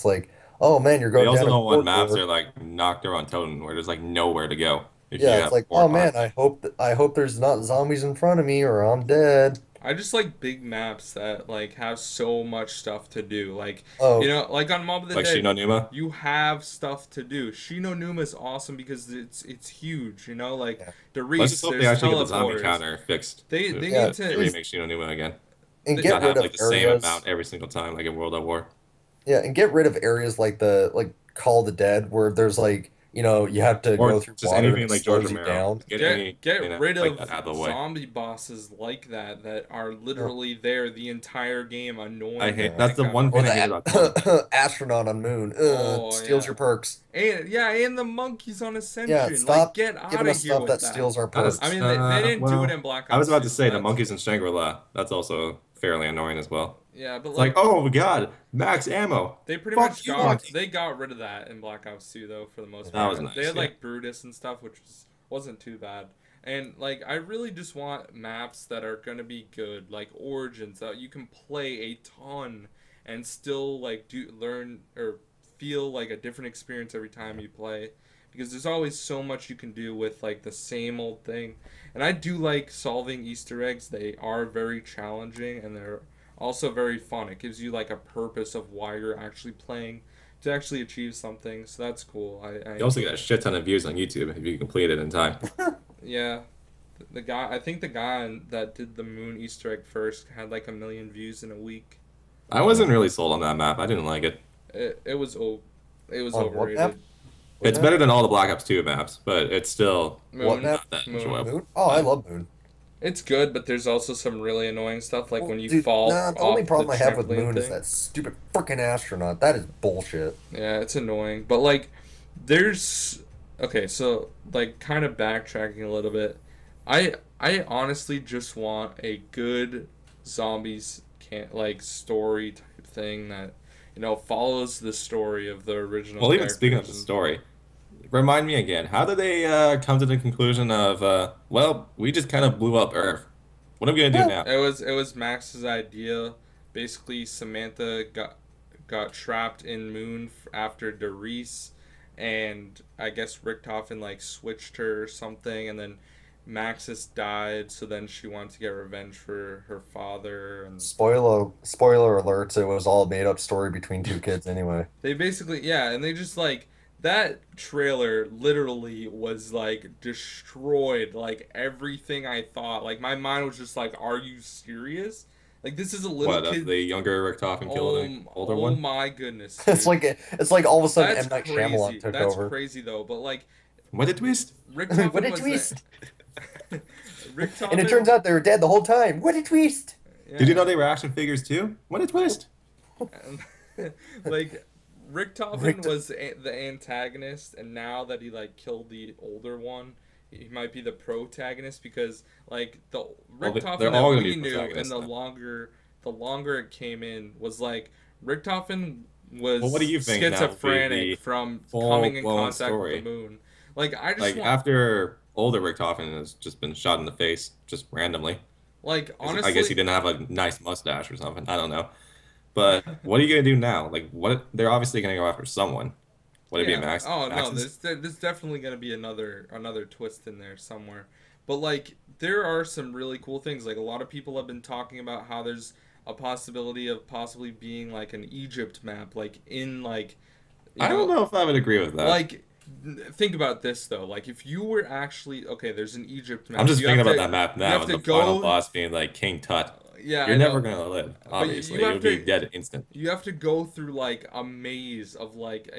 like, oh man, you're They going also down a don't want maps that corridor. are like Nocturne on Totem where there's like nowhere to go if you Yeah, it's have like, four oh or man, five. I hope there's not zombies in front of me or I'm dead. I just like big maps that like have so much stuff to do. Like Oh, like on Mob of the Like Dead, Shinonuma. you have stuff to do. Shino Numa is awesome because it's huge. Like yeah. the Let's Reese, just hope they there's actually get the zombie teleporters. counter fixed. They If Yeah, need if they to. please, remake Shinonuma again. and They, get Not rid have of like the same areas. amount every single time like in World at War. Yeah, and get rid of areas like the like Call of the Dead where there's like, you have to go Or through just water and anything it like George slows you Romero. down. Get get anything rid like of that out of the way. zombie bosses like that are Yeah. literally there the entire game, I annoying the hate Yeah. that's heck the out of one Or thing I me. hate about Call of Duty. the astronaut on moon. Oh Steals yeah, your perks. and the monkeys on Yeah, Ascension. Like stop get out giving of us here stuff with that that. steals our That's I perks. mean, they didn't do it well, in Black I was Ops about 2, to so say the that's monkeys in Shangri-La. That's also fairly annoying as well. yeah. But It's like, like oh my god, max ammo. they pretty Fuck much you, got monkey. they got rid of that in Black Ops 2 though for the most That part. was They nice, had yeah. like Brutus and stuff, which wasn't too bad. And like I really just want maps that are gonna be good, like Origins that you can play a ton and still like do learn or feel like a different experience every time you play. Because there's always so much you can do with like the same old thing. And I do like solving Easter eggs. They are very challenging and they're also very fun. It gives you like a purpose of why you're actually playing to actually achieve something. So that's cool. I You also enjoy get a that. shit ton of views on YouTube if you complete it in time. Yeah. The guy, I think the guy that did the moon Easter egg first had like 1 million views in a week. I wasn't really sold on that map. I didn't like it. It was it was On what map? overrated. What It's map? better than all the Black Ops 2 maps, but it's still What Moon, map? not that moon. enjoyable. Moon? Oh, I Uh, love Moon. It's good, but there's also some really annoying stuff like Well, when you dude, fall nah, the only off the problem I have with trampoline Moon is thing. that stupid freaking astronaut. That is bullshit. Yeah, it's annoying. But like there's okay, so like kind of backtracking a little bit. I honestly just want a good zombies can't like story type thing that follows the story of the original Well, even speaking of characters the and story, remind me again, how did they come to the conclusion of, well, we just kind of blew up Earth. What are we gonna do Yeah. now? it was Max's idea. Basically, Samantha got trapped in Moon after Derice, and I guess Richtofen like switched her or something, and then Maxis died, so then she wanted to get revenge for her father, and Spoiler alerts, it was all a made up story between two kids anyway. they basically, yeah, and they just like that trailer literally was like destroyed like everything I thought. Like my mind was just like, are you serious? Like this is a little What, kid. the younger Richtofen killing the older Oh one? my goodness, It's dude. like all of a sudden That's M. Night crazy. Shyamalan took That's over. crazy though. But like What a twist! What Richtofen a was twist! the And it turns Richtofen. out they were dead the whole time. What a twist! Did you Yeah. know they were action figures too? What a twist! Like Richtofen Richt was the antagonist, and now that he like killed the older one, he might be the protagonist because like the Well, Richtofen they're that all gonna we be knew, and protagonists. the longer it came in was like Richtofen Well, what was do you think now would be schizophrenic the from coming in full-blown contact with the story? moon. Like I just Like want, after older Richtofen has just been shot in the face just randomly. like I guess he honestly, didn't have a nice mustache or something. I don't know. But what are you gonna do now? Like what? They're obviously gonna go after someone. Would it be yeah. Oh no, Max's? there's definitely gonna be another twist in there somewhere. But like there are some really cool things. Like a lot of people have been talking about how there's a possibility of possibly being like an Egypt map, like in like you I don't know if I would agree with that. like think about this though. Like if you were actually okay, there's an Egypt map. I'm just You thinking have about to that map you now, have and to the final go. boss being like King Tut. Yeah, You're I never know. gonna live, But obviously. you You'll have be to dead instant. you have to go through like a maze of like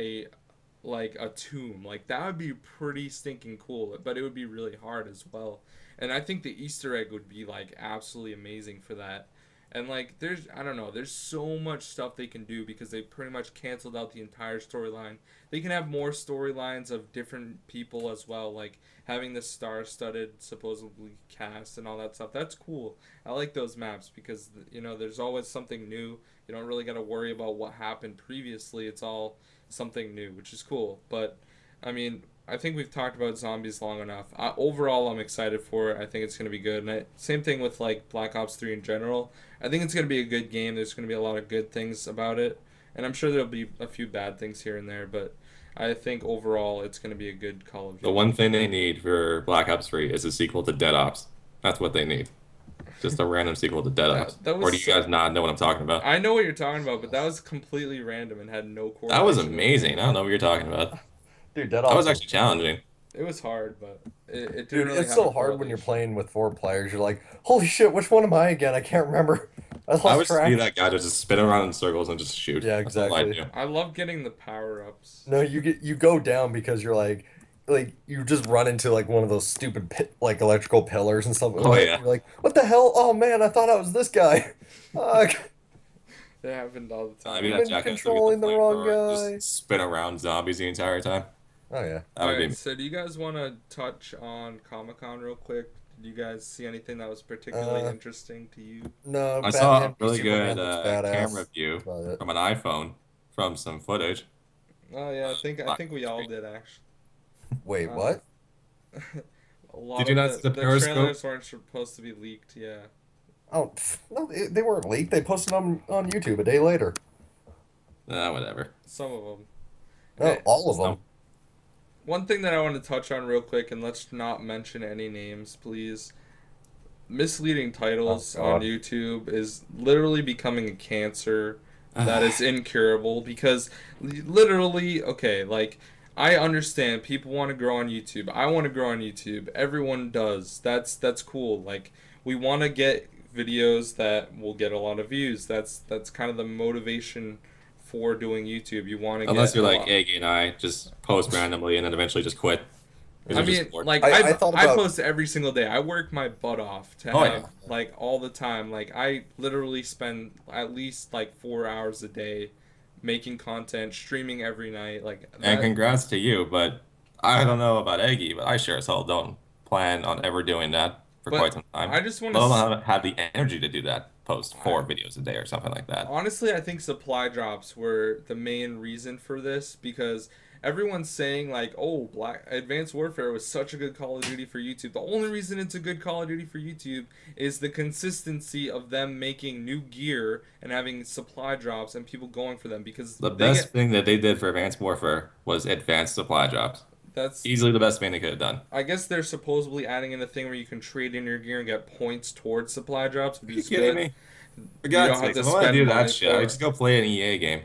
a tomb. Like that would be pretty stinking cool, but it would be really hard as well. And I think the Easter egg would be like absolutely amazing for that. And like there's I don't know, there's so much stuff they can do because they pretty much canceled out the entire storyline. They can have more storylines of different people as well, like having the star-studded supposedly cast and all that stuff. That's cool. I like those maps because there's always something new. You don't really got to worry about what happened previously. It's all something new, which is cool. But I mean, I think we've talked about zombies long enough. Overall, I'm excited for it. I think it's going to be good. Same thing with like Black Ops 3 in general. I think it's going to be a good game. There's going to be a lot of good things about it. And I'm sure there'll be a few bad things here and there, but I think overall it's going to be a good Call of The Duty. one thing they need for Black Ops 3 is a sequel to Dead Ops. That's what they need. Just a random sequel to Dead Ops. That Or do was you guys not know what I'm talking about? I know what you're talking about, but that was completely random and had no That was correlation with amazing. I anything. don't know what you're talking about. Dude, Dead That Ops was was actually challenging. It was hard, but it didn't Dude, really it's have a so hard when you're correlation. playing with four players. You're like, holy shit, which one am I again? I can't remember. I I lost would just be track. that guy to just spin around in circles and just shoot. Yeah, That's all I exactly. do. I love getting the power ups. No, you go down because you're like you just run into like one of those stupid like electrical pillars and stuff. Oh yeah. You're like, what the hell? Oh man, I thought I was this guy. Fuck. It happened all the I time. mean I've that been jackass that we get controlling the the wrong flamethrower, guy. just spin around zombies the entire time. Oh yeah. That would be Alright, me. so do you guys want to touch on Comic Con real quick? Did you guys see anything that was particularly Uh, interesting to you? No, I saw a Batman v really Superman good looks badass. camera view That's about it. from an iPhone from some footage. Oh yeah, I Black think we Ops all 3. did actually. Wait, Uh, what? A lot Did you of not see the the Periscope? trailers weren't supposed to be leaked. Yeah, Oh, no, they weren't leaked. They posted on YouTube a day later. Whatever. some of them. No, all of Some. them. One thing that I want to touch on real quick, and let's not mention any names, please. Misleading titles Oh, on God. YouTube is literally becoming a cancer that is incurable because literally, okay, like I understand people want to grow on YouTube. I want to grow on YouTube. Everyone does. That's cool. Like we want to get videos that will get a lot of views. That's kind of the motivation for doing YouTube. You want to Unless get you're a like lot. Eggy and I, just post randomly and then eventually just quit. 'Cause I you're just mean, bored. like I thought I about- post every single day. I work my butt off to Oh, have yeah. like all the time. Like I literally spend at least like 4 hours a day making content, streaming every night. Like And that. congrats to you, but I don't know about Eggy, but I sure as hell don't plan on ever doing that for But quite some time. I just want Let to. alone have the energy to do that. Post I- 4 videos a day or something like that. Honestly, I think supply drops were the main reason for this because everyone's saying like, oh, Black Advanced Warfare was such a good Call of Duty for YouTube. The only reason it's a good Call of Duty for YouTube is the consistency of them making new gear and having supply drops and people going for them because The they best get thing that they did for Advanced Warfare was advanced supply drops. that's Easily the best thing they could have done. I guess they're supposedly adding in a thing where you can trade in your gear and get points towards supply drops, Are which you is kidding good. me? For You God's don't have sakes, to if I want to spend do money that shit, for I it. just go play an EA game.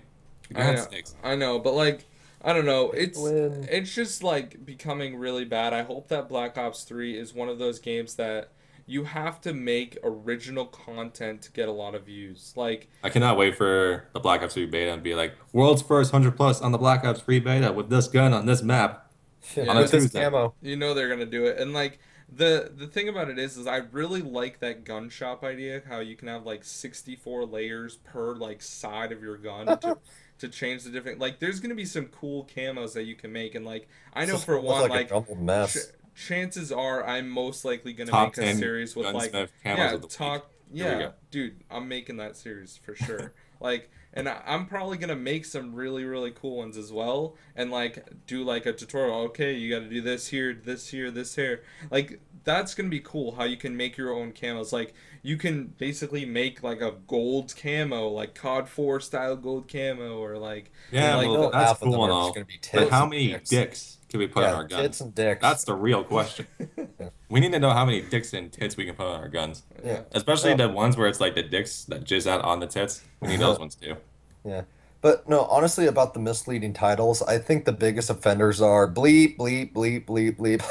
For I God's know, sakes. I know, but like, I don't know. Win. It's just like becoming really bad. I hope that Black Ops 3 is one of those games that you have to make original content to get a lot of views. Like, I cannot wait for the Black Ops 3 beta and be like, world's first 100 plus on the Black Ops 3 beta with this gun on this map on a Yeah. With this Tuesday. camo. you know they're gonna do it, and like the thing about it is I really like that gun shop idea. How you can have like 64 layers per like side of your gun to change the different. Like, there's gonna be some cool camos that you can make, and like I It's know just for gonna look one, like a like jumbled ch- mess. chances are I'm most likely gonna Top make a 10 series with like gunsmith camos yeah of the week. talk Here we yeah go. dude, I'm making that series for sure. Like, and I'm probably gonna make some really really cool ones as well, and like do like a tutorial. Okay, you got to do this here, this here, this here. Like, that's gonna be cool. How you can make your own camos. Like, you can basically make like a gold camo, like COD 4 style gold camo, or like and Yeah, like well, No, that's half of them cool and are just all. gonna be But tits how and many dicks. dicks can we put on Yeah, our tits guns? and dicks. That's the real question. We need to know how many dicks and tits we can put on our guns. Yeah. Especially Well, the ones where it's like the dicks that jizz out on the tits. We need those ones too. yeah. But no, honestly, about the misleading titles, I think the biggest offenders are bleep, bleep, bleep, bleep, bleep.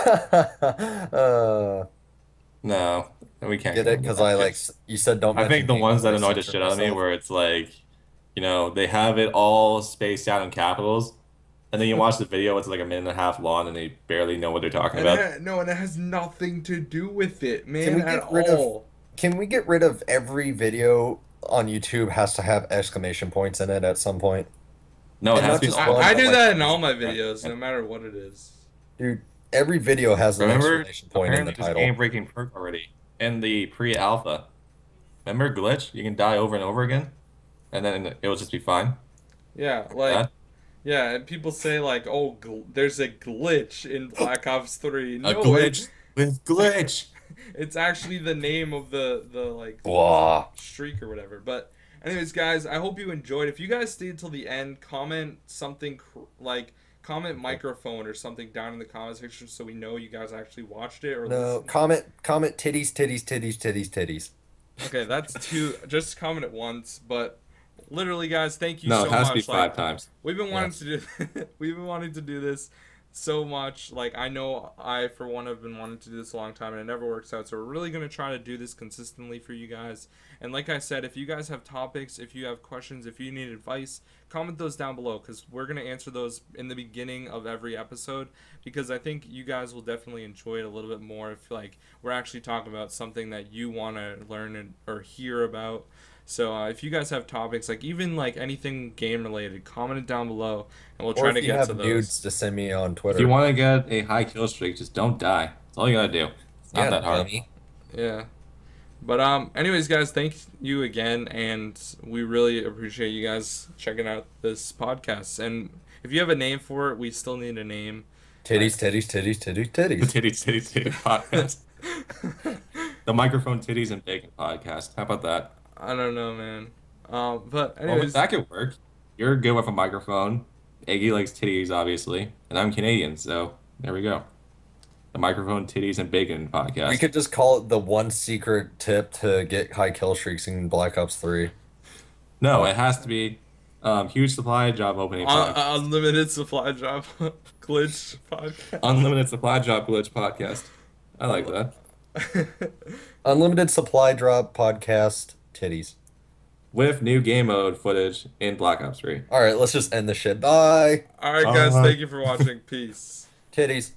No, we can't Get go it? into Because that I shit. you said don't I think mention the names, ones and that I annoy the censored shit out of me myself. where it's like, they have it all spaced out in capitals, and then you watch the video, it's like a minute and a half long, and they barely know what they're talking and about. no, and it has nothing to do with it, Can man, we at get rid of all. can we get rid of every video on YouTube has to have exclamation points in it at some point? No, it And has not to be just all. one, I but do like that in all my videos, no matter what it is. dude, every video has an Remember, exclamation point in the apparently there's a title. game-breaking perk already in the pre-alpha. Remember glitch? You can die over and over again, and then it will just be fine. Yeah, Remember like that? yeah, and people say like, "Oh, there's a glitch in Black Ops 3." A No, glitch with glitch. it's actually the name of the like Blah. streak or whatever. But anyways, guys, I hope you enjoyed. If you guys stayed till the end, comment something like comment microphone or something down in the comment section so we know you guys actually watched it or No, listened. comment titties, titties, titties, titties, titties. Okay, that's two. Just comment it once, but literally, guys, thank you No, so it has to be much. Like, 5 times. we've been wanting Yes. to do we've been wanting to do this so much. Like, I know I for one have been wanting to do this a long time and it never works out. So we're really gonna try to do this consistently for you guys. And like I said, if you guys have topics, if you have questions, if you need advice, comment those down below because we're gonna answer those in the beginning of every episode because I think you guys will definitely enjoy it a little bit more if like we're actually talking about something that you want to learn or hear about. So if you guys have topics, like even like anything game related, comment it down below, and we'll Or try if to you get have to nudes those. to send me on If you Twitter. want to get a high kill streak, just don't die. That's all you gotta do. It's not Yeah, that hard. dummy. Yeah. But anyways, guys, thank you again, and we really appreciate you guys checking out this podcast. And if you have a name for it, we still need a name. Titties, titties, titties, titties, The titties. titty podcast. The microphone titties and bacon podcast. How about that? I don't know, man. But Well, anyways, that could work. You're good with a microphone. Eggy likes titties, obviously, and I'm Canadian, so there we go. The microphone titties and bacon podcast. We could just call it the one secret tip to get high kill streaks in Black Ops 3. No, it has to be huge supply job opening podcast. unlimited supply drop glitch podcast. Unlimited supply job glitch podcast. I like that. Unlimited supply drop podcast titties. With new game mode footage in Black Ops 3. All right, let's just end the shit. Bye. All right, guys, Bye. thank you for watching. Peace. Titties.